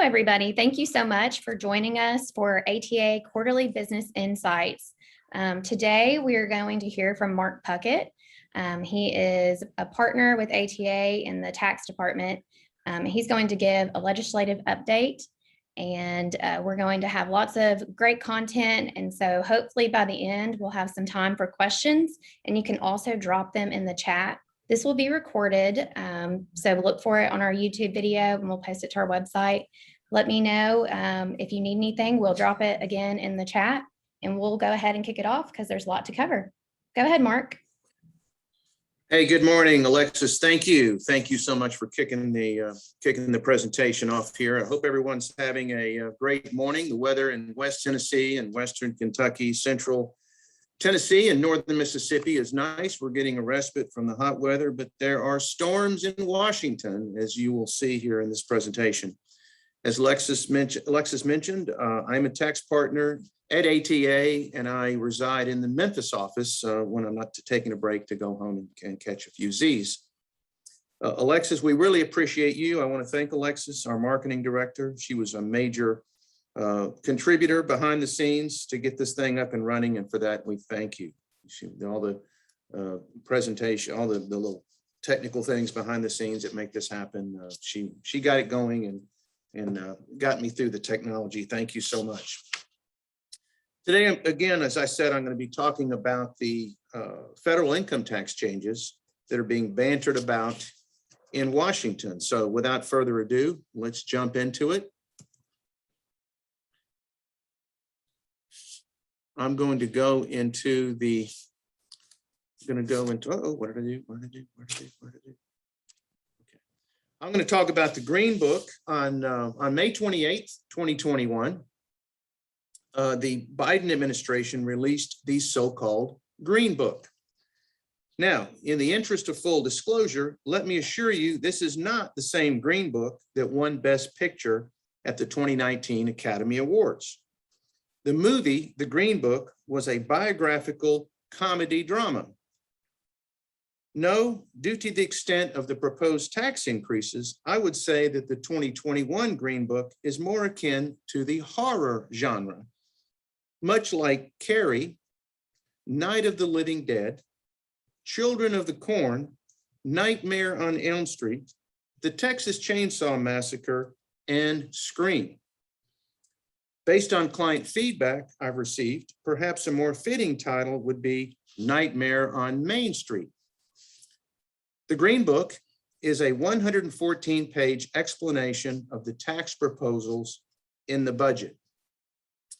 everybody. Thank you so much for joining us for ATA Quarterly Business Insights. Today, we are going to hear from Mark Puckett. He is a partner with ATA in the tax department. He's going to give a legislative update, and we're going to have lots of great content. And so hopefully by the end, we'll have some time for questions, and you can also drop them in the chat. This will be recorded, so look for it on our YouTube video, and we'll post it to our website. Let me know if you need anything. We'll drop it again in the chat, and we'll go ahead and kick it off because there's a lot to cover. Go ahead, Mark. Hey, good morning, Alexis. Thank you. Thank you so much for kicking the presentation off here. I hope everyone's having a great morning. The weather in West Tennessee and Western Kentucky, Central Tennessee and Northern Mississippi is nice. We're getting a respite from the hot weather, but there are storms in Washington, as you will see here in this presentation. As Alexis mentioned, I'm a tax partner at ATA, and I reside in the Memphis office when I'm not taking a break to go home and catch a few Z's. Alexis, we really appreciate you. I want to thank Alexis, our marketing director. She was a major contributor behind the scenes to get this thing up and running, and for that we thank you. All the presentation, all the little technical things behind the scenes that make this happen. She got it going and got me through the technology. Thank you so much. Today, again, as I said, I'm going to be talking about the federal income tax changes that are being bantered about in Washington. So without further ado, let's jump into it. I'm going to go into the, what did I do? Okay. I'm going to talk about the Green Book on May 28th, 2021. The Biden administration released the so-called Green Book. Now, in the interest of full disclosure, let me assure you, this is not the same Green Book that won Best Picture at the 2019 Academy Awards. The movie, The Green Book, was a biographical comedy drama. No, due to the extent of the proposed tax increases, I would say that the 2021 Green Book is more akin to the horror genre. Much like Carrie, Night of the Living Dead, Children of the Corn, Nightmare on Elm Street, The Texas Chainsaw Massacre, and Scream. Based on client feedback I've received, perhaps a more fitting title would be Nightmare on Main Street. The Green Book is a 114-page explanation of the tax proposals in the budget.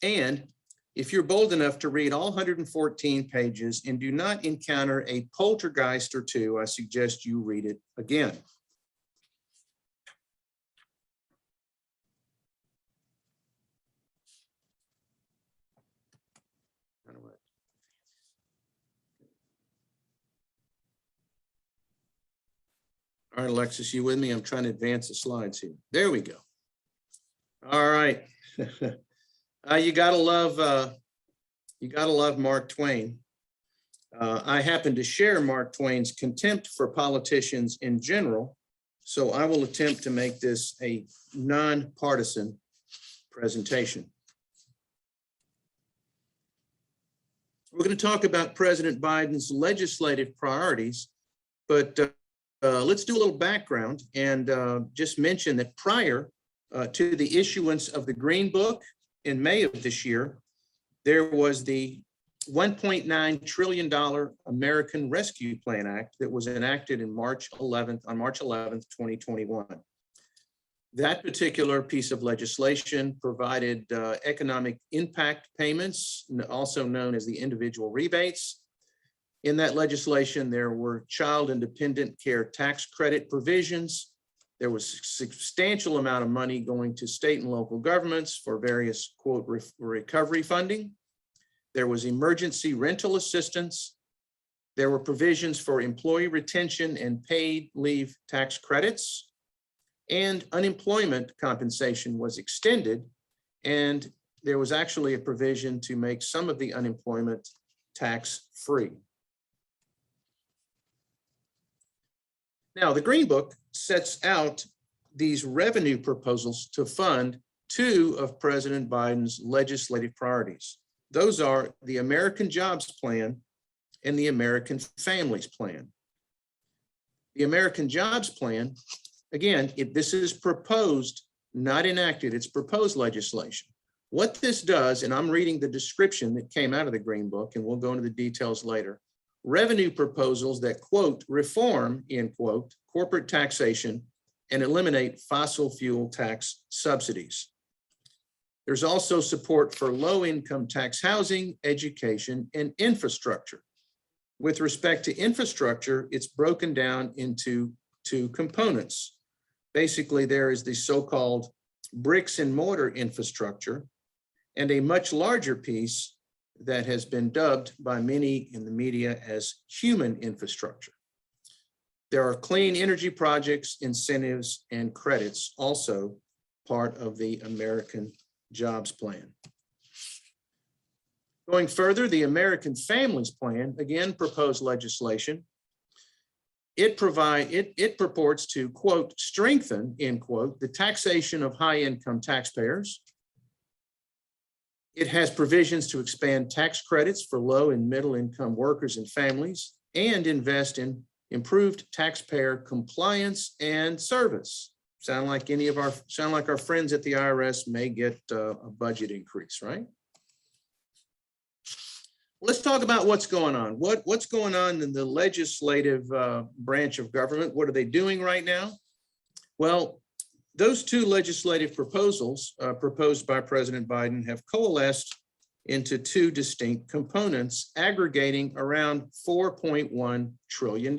And if you're bold enough to read all 114 pages and do not encounter a poltergeist or two, I suggest you read it again. All right, Alexis, you with me? I'm trying to advance the slides here. There we go. All right. You gotta love Mark Twain. I happen to share Mark Twain's contempt for politicians in general, so I will attempt to make this a nonpartisan presentation. We're going to talk about President Biden's legislative priorities, but let's do a little background and just mention that prior to the issuance of the Green Book in May of this year, there was the $1.9 trillion American Rescue Plan Act that was enacted in March 11th, 2021. That particular piece of legislation provided economic impact payments, also known as the individual rebates. In that legislation, there were child and dependent care tax credit provisions. There was a substantial amount of money going to state and local governments for various, quote, recovery funding. There was emergency rental assistance. There were provisions for employee retention and paid leave tax credits. And unemployment compensation was extended. And there was actually a provision to make some of the unemployment tax-free. Now, the Green Book sets out these revenue proposals to fund two of President Biden's legislative priorities. Those are the American Jobs Plan and the American Families Plan. The American Jobs Plan, again, this is proposed, not enacted, it's proposed legislation. What this does, and I'm reading the description that came out of the Green Book, and we'll go into the details later, revenue proposals that, quote, reform, end quote, corporate taxation and eliminate fossil fuel tax subsidies. There's also support for low-income tax housing, education, and infrastructure. With respect to infrastructure, it's broken down into two components. Basically, there is the so-called bricks and mortar infrastructure, and a much larger piece that has been dubbed by many in the media as human infrastructure. There are clean energy projects, incentives, and credits also part of the American Jobs Plan. Going further, the American Families Plan, again, proposed legislation. It purports to, quote, strengthen, end quote, the taxation of high-income taxpayers. It has provisions to expand tax credits for low and middle income workers and families and invest in improved taxpayer compliance and service. Sound like our friends at the IRS may get a budget increase, right? Let's talk about what's going on. What's going on in the legislative branch of government? What are they doing right now? Well, those two legislative proposals proposed by President Biden have coalesced into two distinct components, aggregating around $4.1 trillion.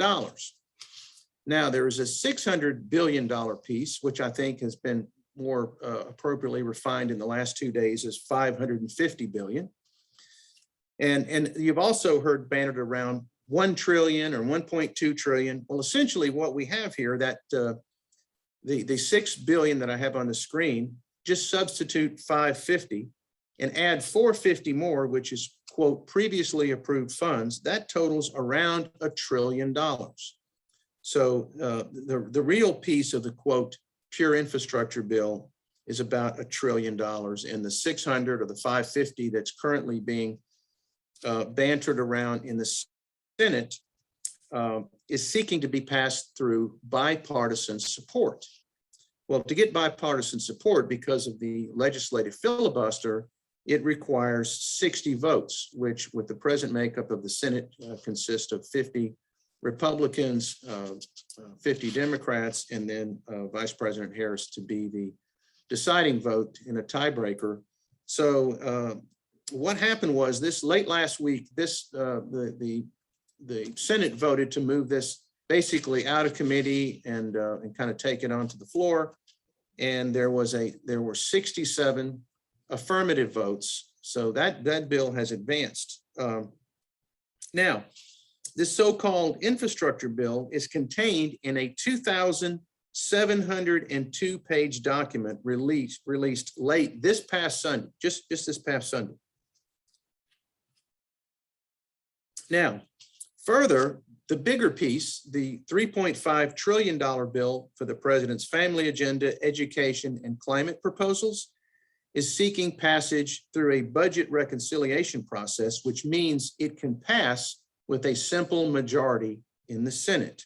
Now, there is a $600 billion piece, which I think has been more appropriately refined in the last 2 days as $550 billion. And you've also heard bannered around 1 trillion or 1.2 trillion. Well, essentially what we have here, that the 6 billion that I have on the screen, just substitute 550 and add 450 more, which is, quote, previously approved funds, that totals around $1 trillion. So the real piece of the, quote, pure infrastructure bill is about $1 trillion, and the 600 or the 550 that's currently being bantered around in the Senate is seeking to be passed through bipartisan support. Well, to get bipartisan support because of the legislative filibuster, it requires 60 votes, which with the present makeup of the Senate consists of 50 Republicans, 50 Democrats, and then Vice President Harris to be the deciding vote in a tiebreaker. So what happened was this late last week, the Senate voted to move this basically out of committee and kind of take it onto the floor. And there were 67 affirmative votes. So that bill has advanced. Now, this so-called infrastructure bill is contained in a 2,702-page document released late this past Sunday, just this past Sunday. Now, further, the bigger piece, the $3.5 trillion bill for the president's family agenda, education, and climate proposals is seeking passage through a budget reconciliation process, which means it can pass with a simple majority in the Senate.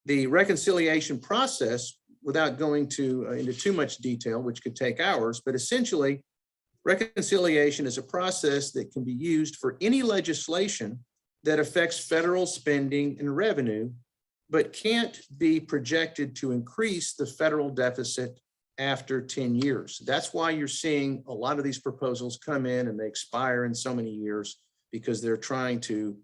The reconciliation process, without going into too much detail, which could take hours, but essentially, reconciliation is a process that can be used for any legislation that affects federal spending and revenue, but can't be projected to increase the federal deficit after 10 years. That's why you're seeing a lot of these proposals come in and they expire in so many years, because they're trying to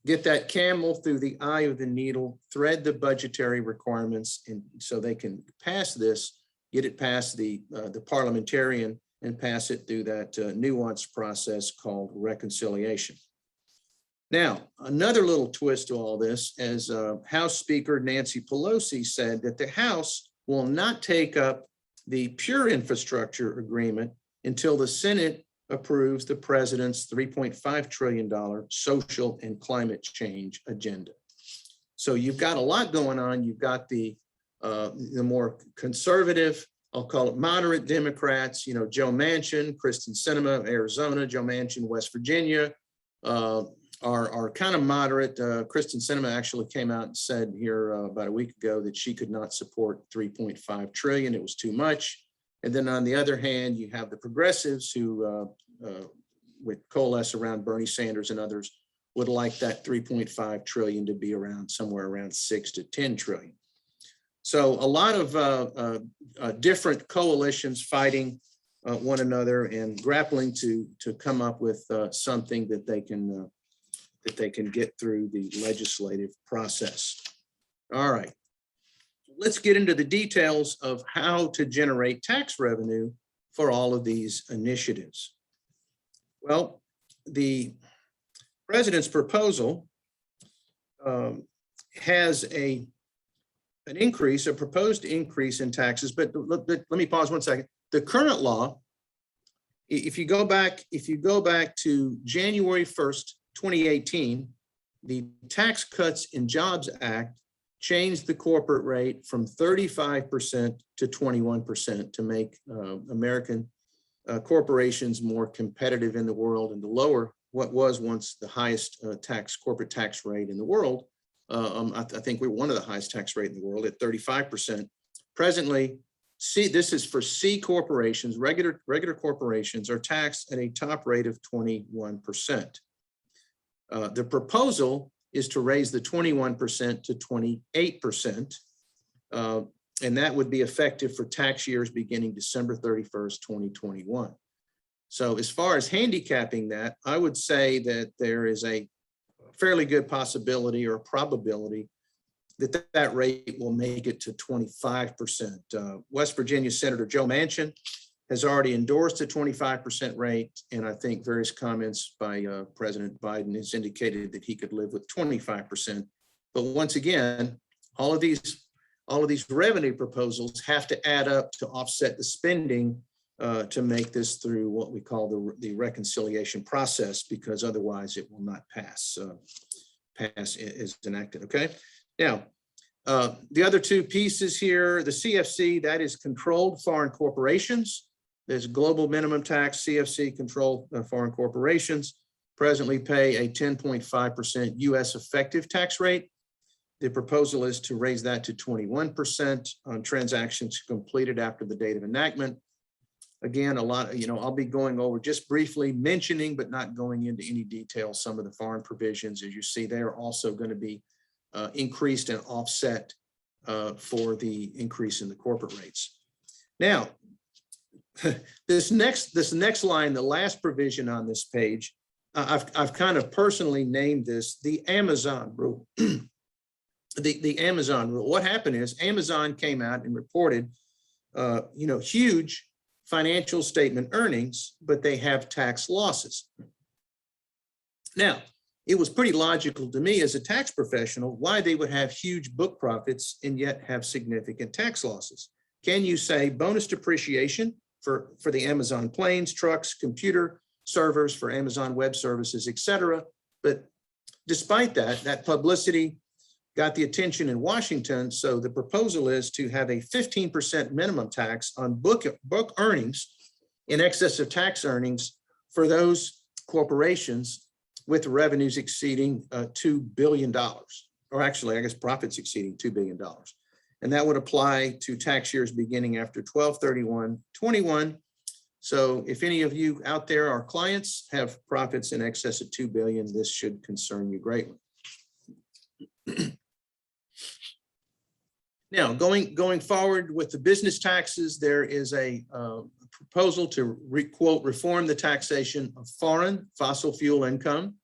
get that camel through the eye of the needle, thread the budgetary requirements, and so they can pass this, get it past the parliamentarian and pass it through that nuanced process called reconciliation. Now, another little twist to all this, as House Speaker Nancy Pelosi said that the House will not take up the pure infrastructure agreement until the Senate approves the president's $3.5 trillion social and climate change agenda. So you've got a lot going on. You've got the The more conservative, I'll call it moderate Democrats, Joe Manchin, Kristen Sinema, Arizona, Joe Manchin, West Virginia, are kind of moderate. Kristen Sinema actually came out and said here about a week ago that she could not support 3.5 trillion. It was too much. And then on the other hand, you have the progressives who would coalesce around Bernie Sanders and others would like that 3.5 trillion to be around somewhere around 6 to 10 trillion. So a lot of different coalitions fighting one another and grappling to come up with something that they can get through the legislative process. All right, let's get into the details of how to generate tax revenue for all of these initiatives. Well, the president's proposal has a proposed increase in taxes, but let me pause 1 second. The current law, if you go back to January 1st, 2018, the Tax Cuts and Jobs Act changed the corporate rate from 35% to 21% to make American corporations more competitive in the world and to lower what was once the highest corporate tax rate in the world. I think we're one of the highest tax rate in the world at 35%. Presently, this is for C corporations, regular corporations are taxed at a top rate of 21%. The proposal is to raise the 21% to 28%, and that would be effective for tax years beginning December 31st, 2021. So as far as handicapping that, I would say that there is a fairly good possibility or probability that that rate will make it to 25%. West Virginia Senator Joe Manchin has already endorsed a 25% rate, and I think various comments by President Biden has indicated that he could live with 25%. But once again, all of these revenue proposals have to add up to offset the spending to make this through what we call the reconciliation process, because otherwise it will not pass as enacted. Okay. Now, the other two pieces here, the CFC, that is controlled foreign corporations. There's global minimum tax, CFC controlled foreign corporations presently pay a 10.5% US effective tax rate. The proposal is to raise that to 21% on transactions completed after the date of enactment. Again, I'll be going over just briefly mentioning, but not going into any detail, some of the foreign provisions. As you see, they are also going to be increased and offset for the increase in the corporate rates. Now, this next line, the last provision on this page, I've kind of personally named this the Amazon rule. The Amazon rule. What happened is Amazon came out and reported, huge financial statement earnings, but they have tax losses. Now, it was pretty logical to me as a tax professional why they would have huge book profits and yet have significant tax losses. Can you say bonus depreciation for the Amazon planes, trucks, computer servers for Amazon Web Services, et cetera? But despite that publicity got the attention in Washington. So the proposal is to have a 15% minimum tax on book earnings in excess of tax earnings for those corporations with revenues exceeding $2 billion, or actually, I guess profits exceeding $2 billion. And that would apply to tax years beginning after 12/31/21. So if any of you out there, our clients, have profits in excess of $2 billion, this should concern you greatly. Now, going forward with the business taxes, there is a proposal to quote, reform the taxation of foreign fossil fuel income.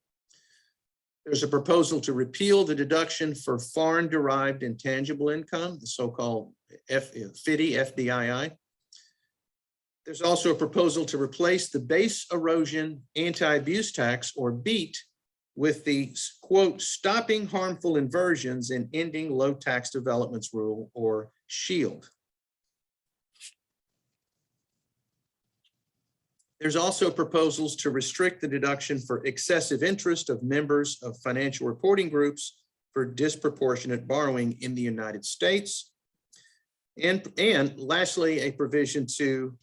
There's a proposal to repeal the deduction for foreign derived intangible income, the so-called FDII. There's also a proposal to replace the base erosion anti-abuse tax, or BEAT, with the quote, stopping harmful inversions and ending low tax developments rule, or SHIELD. There's also proposals to restrict the deduction for excessive interest of members of financial reporting groups for disproportionate borrowing in the United States. And lastly, a provision to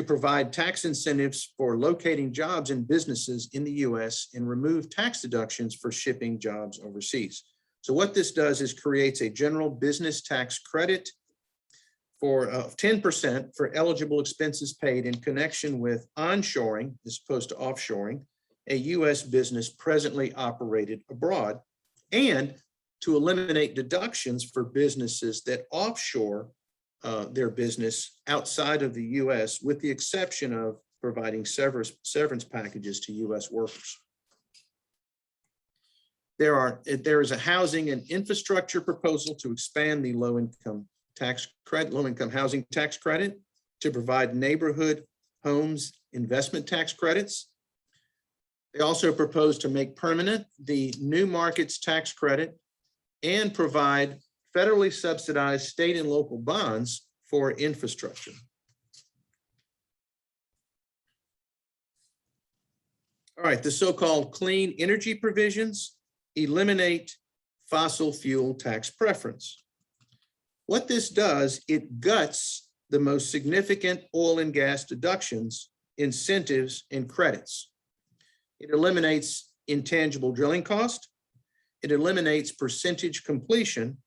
provide tax incentives for locating jobs and businesses in the U.S. and remove tax deductions for shipping jobs overseas. So what this does is creates a general business tax credit for 10% for eligible expenses paid in connection with onshoring, as opposed to offshoring, a U.S. business presently operated abroad, and to eliminate deductions for businesses that offshore their business outside of the U.S., with the exception of providing severance packages to U.S. workers. There is a housing and infrastructure proposal to expand the low-income housing tax credit to provide neighborhood homes investment tax credits. They also propose to make permanent the new markets tax credit and provide federally subsidized state and local bonds for infrastructure. All right, the so-called clean energy provisions eliminate fossil fuel tax preference. What this does, it guts the most significant oil and gas deductions, incentives, and credits. It eliminates intangible drilling cost. It eliminates percentage completion,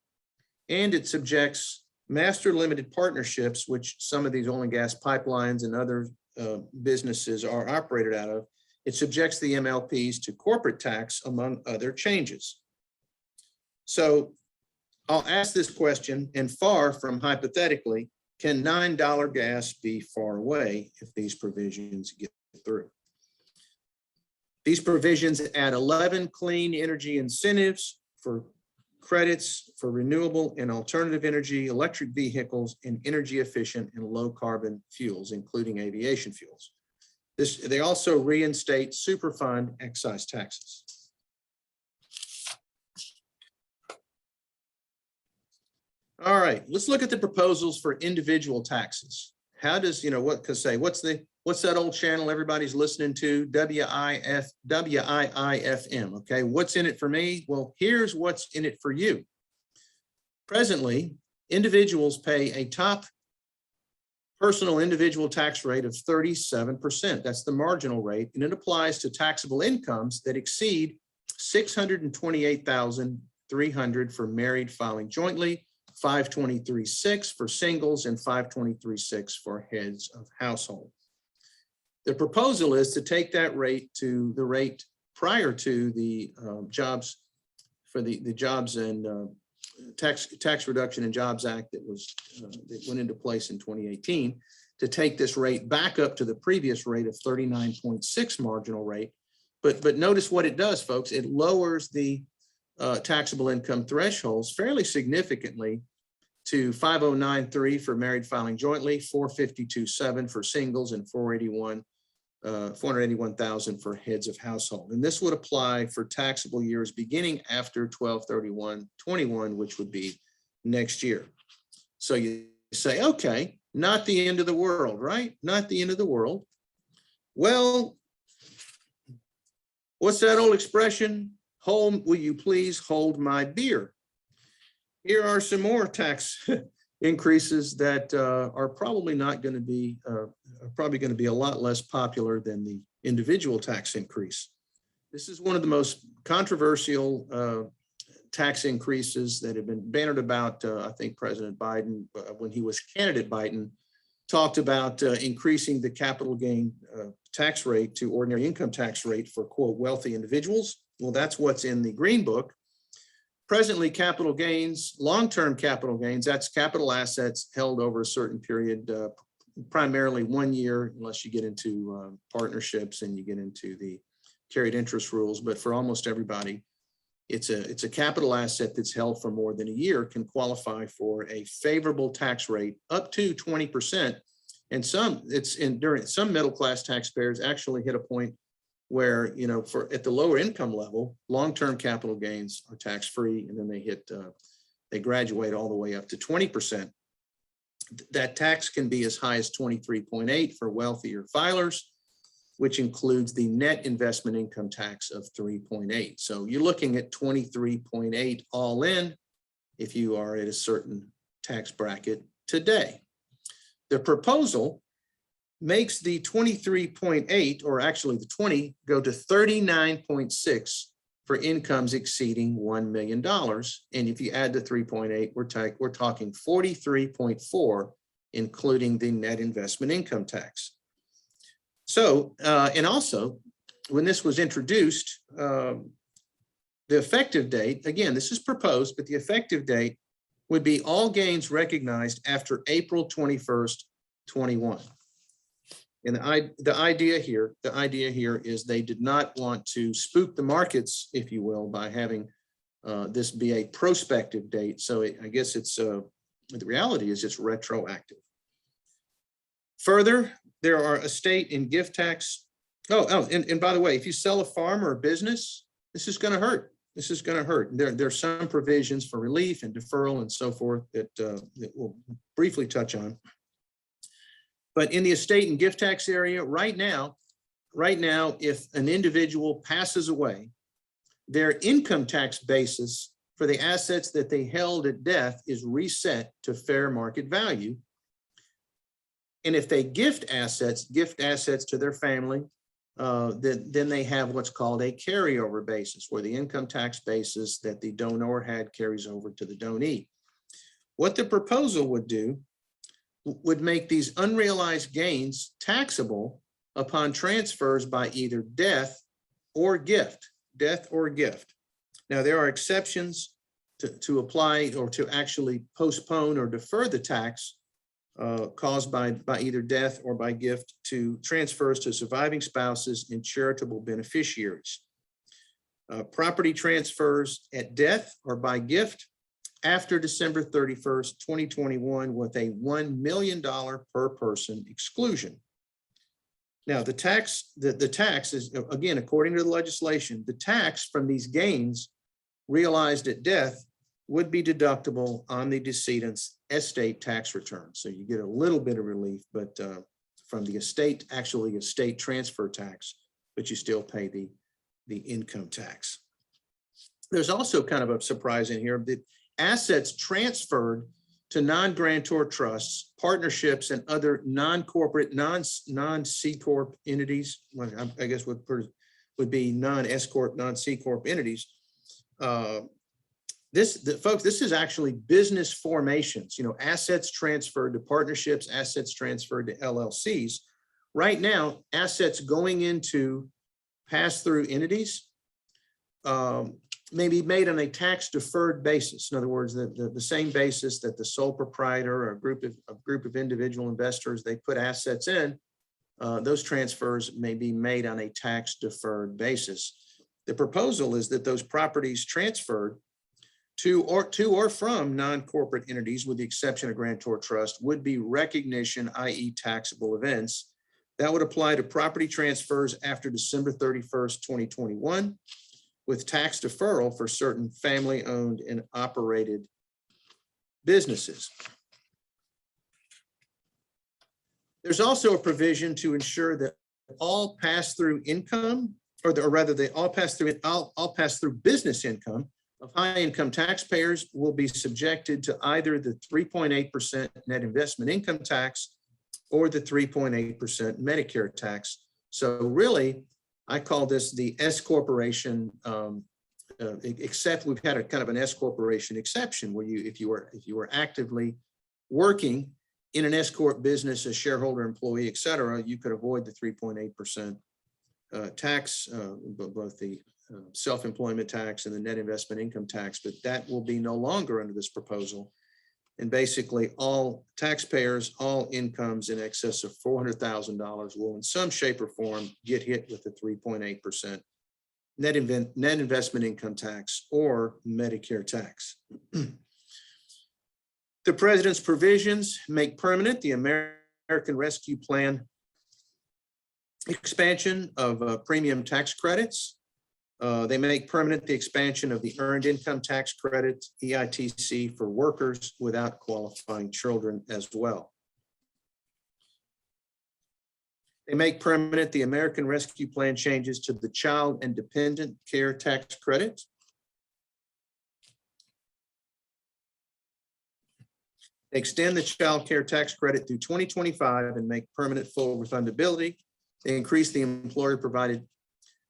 and it subjects master limited partnerships, which some of these oil and gas pipelines and other businesses are operated out of. It subjects the MLPs to corporate tax, among other changes. So I'll ask this question, and far from hypothetically, can $9 gas be far away if these provisions get through? These provisions add 11 clean energy incentives for credits for renewable and alternative energy, electric vehicles, and energy efficient and low carbon fuels, including aviation fuels. They also reinstate Superfund excise taxes. All right, let's look at the proposals for individual taxes. How does, what's that old channel everybody's listening to? WIIFM, okay? What's in it for me? Well, here's what's in it for you. Presently, individuals pay a top personal individual tax rate of 37%. That's the marginal rate, and it applies to taxable incomes that exceed $628,300 for married filing jointly, $523,600 for singles, and $523,600 for heads of household. The proposal is to take that rate to the rate prior to the jobs and Tax Reduction and Jobs Act that went into place in 2018, to take this rate back up to the previous rate of 39.6 marginal rate. But notice what it does, folks. It lowers the taxable income thresholds fairly significantly to $509,300 for married filing jointly, $452,700 for singles, and $481,000 for heads of household. And this would apply for taxable years beginning after 12/31/21, which would be next year. So you say, okay, not the end of the world, right? Not the end of the world. Well, what's that old expression? Will you please hold my beer? Here are some more tax increases that are probably not going to be, probably going to be a lot less popular than the individual tax increase. This is one of the most controversial tax increases that have been bannered about. I think President Biden, when he was candidate Biden, talked about increasing the capital gain tax rate to ordinary income tax rate for, quote, wealthy individuals. Well, that's what's in the Green Book. Presently, capital gains, long-term capital gains, that's capital assets held over a certain period, primarily 1 year, unless you get into partnerships and you get into the carried interest rules. But for almost everybody, it's a capital asset that's held for more than a year, can qualify for a favorable tax rate up to 20%. And some middle-class taxpayers actually hit a point where, at the lower income level, long-term capital gains are tax-free, and then they graduate all the way up to 20%. That tax can be as high as 23.8 for wealthier filers, which includes the net investment income tax of 3.8. So you're looking at 23.8 all in if you are at a certain tax bracket today. The proposal makes the 23.8, or actually the 20, go to 39.6 for incomes exceeding $1 million. And if you add the 3.8, we're talking 43.4, including the net investment income tax. So, and also, when this was introduced, the effective date, again, this is proposed, but the effective date would be all gains recognized after April 21st, 21. And the idea here is they did not want to spook the markets, if you will, by having this be a prospective date. So I guess it's, the reality is it's retroactive. Further, there are estate and gift tax. And by the way, if you sell a farm or a business, this is going to hurt. This is going to hurt. There are some provisions for relief and deferral and so forth that we'll briefly touch on. But in the estate and gift tax area, right now, if an individual passes away, their income tax basis for the assets that they held at death is reset to fair market value. And if they gift assets to their family, then they have what's called a carryover basis, where the income tax basis that the donor had carries over to the donee. What the proposal would do would make these unrealized gains taxable upon transfers by either death or gift. Now, there are exceptions to apply or to actually postpone or defer the tax caused by either death or by gift to transfers to surviving spouses and charitable beneficiaries. Property transfers at death or by gift after December 31st, 2021, with a $1 million per person exclusion. Now, the tax is, again, according to the legislation, the tax from these gains realized at death would be deductible on the decedent's estate tax return. So you get a little bit of relief, but from the estate transfer tax, but you still pay the income tax. There's also kind of a surprise in here that assets transferred to non-grantor trusts, partnerships, and other non-corporate, non-C Corp entities, I guess would be non-S Corp, non-C Corp entities. Folks, this is actually business formations, assets transferred to partnerships, assets transferred to LLCs. Right now, assets going into pass-through entities may be made on a tax-deferred basis. In other words, the same basis that the sole proprietor or a group of individual investors, they put assets in, those transfers may be made on a tax-deferred basis. The proposal is that those properties transferred to or from non-corporate entities, with the exception of grantor trust, would be recognition, i.e. taxable events. That would apply to property transfers after December 31st, 2021, with tax deferral for certain family-owned and operated businesses. There's also a provision to ensure that all pass-through income, all pass-through business income of high-income taxpayers will be subjected to either the 3.8% net investment income tax or the 3.8% Medicare tax. So really, I call this the S corporation, except we've had a kind of an S corporation exception where if you were actively working in an S corp business as shareholder, employee, et cetera, you could avoid the 3.8% tax, both the self-employment tax and the net investment income tax, but that will be no longer under this proposal. And basically all taxpayers, all incomes in excess of $400,000 will in some shape or form get hit with the 3.8% net investment income tax or Medicare tax. The president's provisions make permanent the American Rescue Plan expansion of premium tax credits. They make permanent the expansion of the Earned Income Tax Credit, EITC, for workers without qualifying children as well. They make permanent the American Rescue Plan changes to the Child and Dependent Care Tax Credit. extend the child care tax credit through 2025 and make permanent full refundability. They increase the employer-provided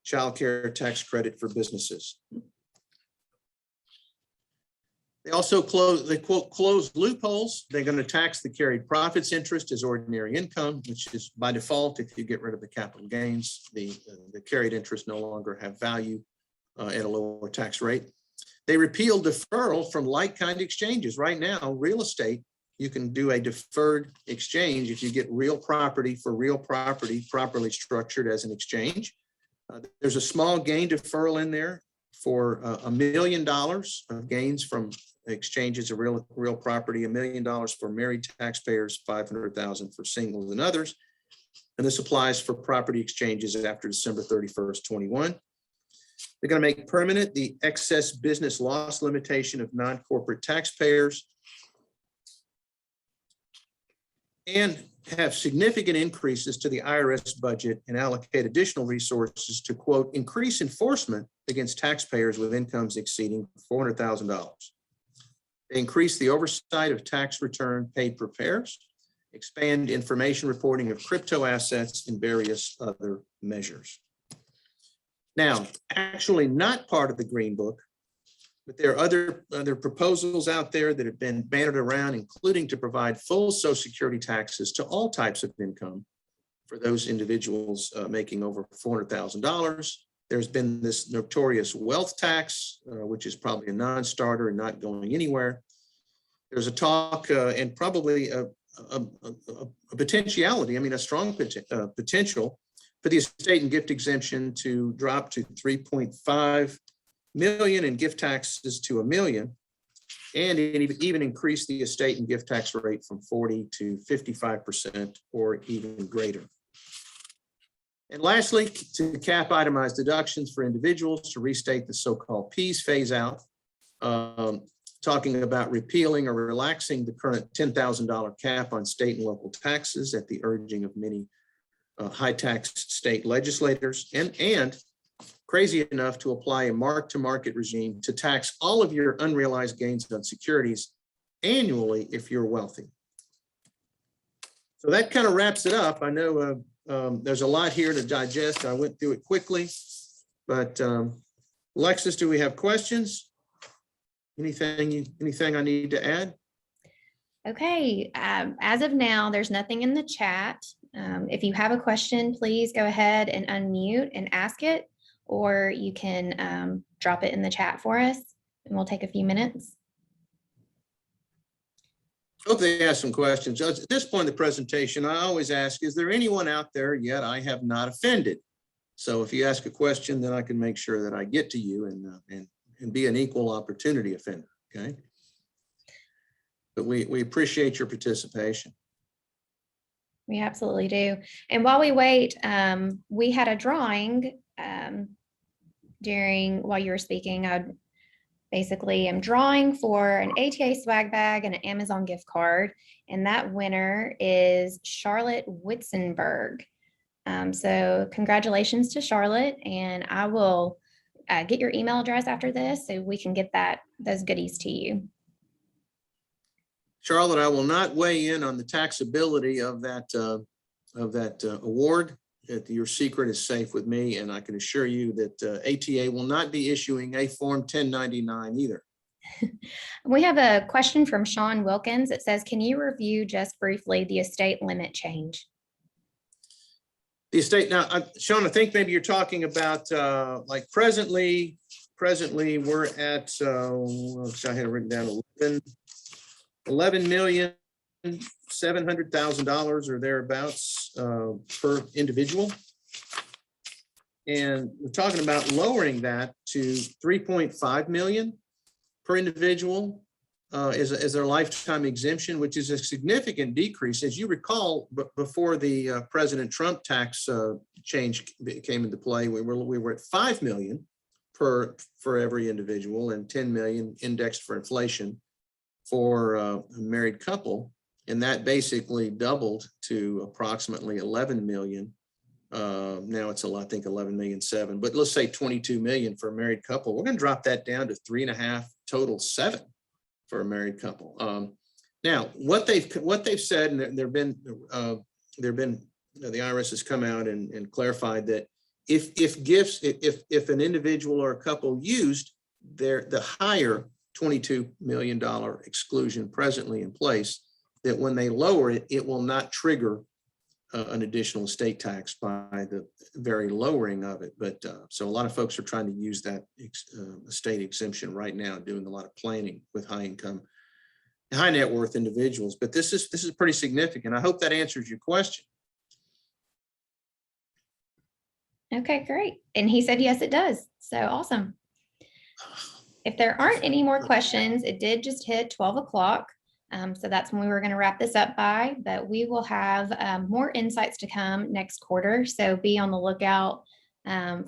child care tax credit for businesses. They also close loopholes. They're going to tax the carried profits interest as ordinary income, which is by default, if you get rid of the capital gains, the carried interest no longer have value at a lower tax rate. They repeal deferral from like-kind exchanges. Right now, real estate, you can do a deferred exchange if you get real property for real property properly structured as an exchange. There's a small gain deferral in there for $1 million of gains from exchanges of real property, $1 million for married taxpayers, $500,000 for singles and others. And this applies for property exchanges after December 31st, 21. They're going to make permanent the excess business loss limitation of non-corporate taxpayers and have significant increases to the IRS budget and allocate additional resources to, quote, increase enforcement against taxpayers with incomes exceeding $400,000. They increase the oversight of tax return paid preparers, expand information reporting of crypto assets, and various other measures. Now, actually not part of the Green Book, but there are other proposals out there that have been bandied around, including to provide full Social Security taxes to all types of income for those individuals making over $400,000. There's been this notorious wealth tax, which is probably a non-starter and not going anywhere. There's a talk and probably a potentiality, I mean, a strong potential for the estate and gift exemption to drop to 3.5 million and gift taxes to $1 million, and even increase the estate and gift tax rate from 40 to 55% or even greater. And lastly, to cap itemized deductions for individuals, to restate the so-called PEAS phase out, talking about repealing or relaxing the current $10,000 cap on state and local taxes at the urging of many high tax state legislators, and crazy enough to apply a mark-to-market regime to tax all of your unrealized gains on securities annually if you're wealthy. So that kind of wraps it up. I know there's a lot here to digest. I went through it quickly, but Alexis, do we have questions? Anything I need to add? Okay, as of now, there's nothing in the chat. If you have a question, please go ahead and unmute and ask it, or you can drop it in the chat for us, and we'll take a few minutes. Hope they have some questions. At this point in the presentation, I always ask, is there anyone out there yet I have not offended? So if you ask a question, then I can make sure that I get to you and be an equal opportunity offender, okay? But we appreciate your participation. We absolutely do. And while we wait, we had a drawing while you were speaking. I basically am drawing for an ATA swag bag and an Amazon gift card. And that winner is Charlotte Witzenberg. So congratulations to Charlotte. And I will get your email address after this so we can get those goodies to you. Charlotte, I will not weigh in on the taxability of that award. Your secret is safe with me, and I can assure you that ATA will not be issuing a Form 1099 either. We have a question from Sean Wilkins. It says, can you review just briefly the estate limit change? The estate, now, Sean, I think maybe you're talking about like presently we're at, I had it written down, $11,700,000 or thereabouts per individual. And we're talking about lowering that to 3.5 million per individual as their lifetime exemption, which is a significant decrease. As you recall, before the President Trump tax change came into play, we were at 5 million for every individual and 10 million indexed for inflation for a married couple, and that basically doubled to approximately 11 million. Now it's I think 11,700,000, but let's say 22 million for a married couple. We're going to drop that down to 3.5, total 7 for a married couple. Now, what they've said, and there've been the IRS has come out and clarified that if an individual or a couple used the higher $22 million exclusion presently in place, that when they lower it, it will not trigger an additional estate tax by the very lowering of it. But so a lot of folks are trying to use that estate exemption right now, doing a lot of planning with high income, high net worth individuals. But this is pretty significant. I hope that answers your question. Okay, great. And he said, yes, it does. So awesome. If there aren't any more questions, it did just hit 12 o'clock. So that's when we were going to wrap this up by, but we will have more insights to come next quarter. So be on the lookout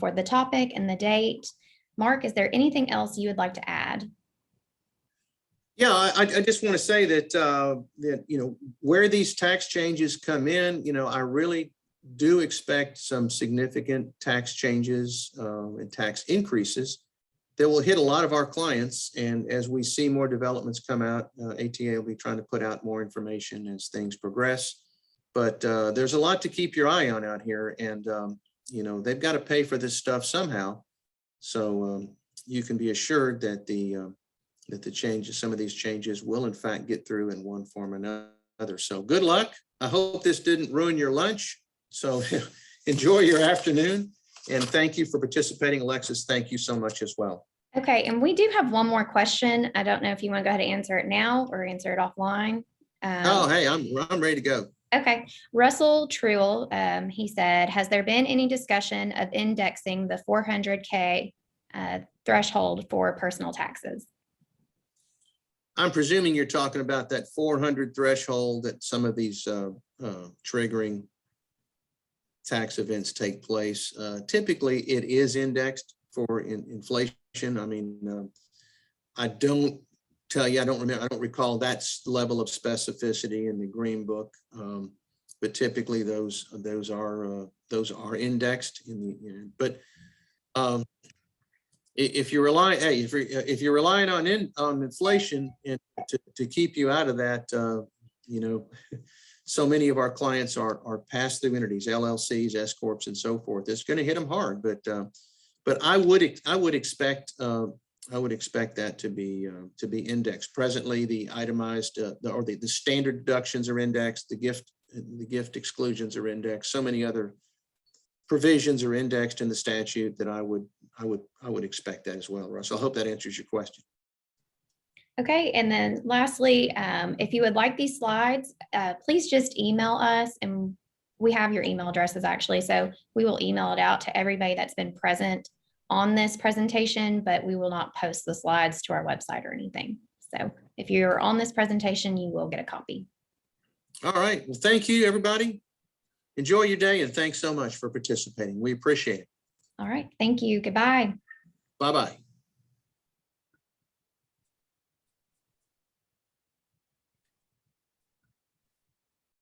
for the topic and the date. Mark, is there anything else you would like to add? Yeah, I just want to say that, where these tax changes come in, I really do expect some significant tax changes and tax increases that will hit a lot of our clients. And as we see more developments come out, ATA will be trying to put out more information as things progress. But there's a lot to keep your eye on out here. And, they've got to pay for this stuff somehow. So you can be assured that the changes, some of these changes will in fact get through in one form or another. So good luck. I hope this didn't ruin your lunch. So enjoy your afternoon. And thank you for participating, Alexis. Thank you so much as well. Okay, and we do have one more question. I don't know if you want to go ahead and answer it now or answer it offline. Hey, I'm ready to go. Okay, Russell Truel, he said, has there been any discussion of indexing the 400K threshold for personal taxes? I'm presuming you're talking about that 400 threshold that some of these triggering tax events take place. Typically, it is indexed for inflation. I mean, I don't recall that level of specificity in the Green Book, but typically those are indexed but if you're relying on inflation and to keep you out of that, so many of our clients are pass-through entities, LLCs, S corps, and so forth. It's going to hit them hard, but I would expect that to be indexed. Presently, the itemized or the standard deductions are indexed. The gift exclusions are indexed. So many other provisions are indexed in the statute that I would expect that as well, Russ. I hope that answers your question. Okay, and then lastly, if you would like these slides, please just email us, and we have your email addresses actually, so we will email it out to everybody that's been present on this presentation, but we will not post the slides to our website or anything. So if you're on this presentation, you will get a copy. All right, well, thank you, everybody. Enjoy your day, and thanks so much for participating. We appreciate it. All right, thank you. Goodbye. Bye-bye.